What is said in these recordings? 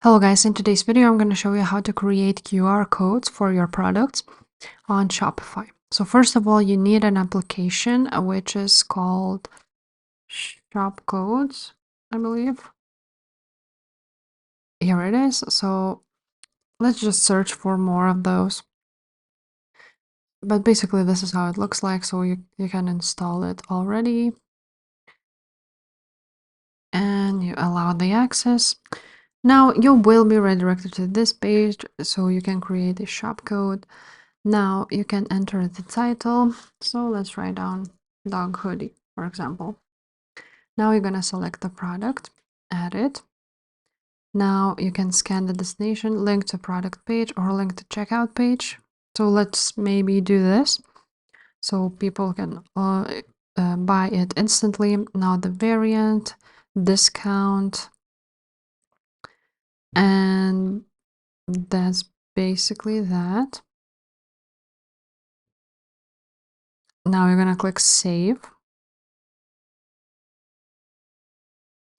Hello guys, in today's video I'm going to show you how to create QR codes for your products on Shopify. So first of all, you need an application which is called Shop Codes, I believe. Here it is. So let's just search for more of those. But basically this is how it looks like, so you can install it already. And you allow the access. Now you will be redirected to this page, so you can create a shop code. Now you can enter the title. So let's write down dog hoodie, for example. Now you're gonna select the product, add it. Now you can scan the destination, link to product page or link to checkout page. So let's maybe do this so people can buy it instantly. Now the variant, discount, and that's basically that. Now you're gonna click save.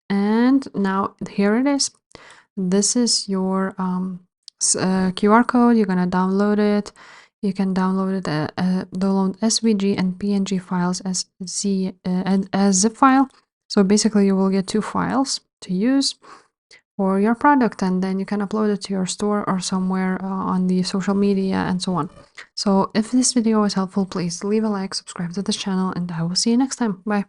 And now here it is. This is your QR code. You're gonna download it. You can download it, download SVG and PNG files as zip file. So basically, you will get two files to use for your product, and then you can upload it to your store or somewhere on the social media and so on. So if this video was helpful, please leave a like, subscribe to this channel, and I will see you next time. Bye.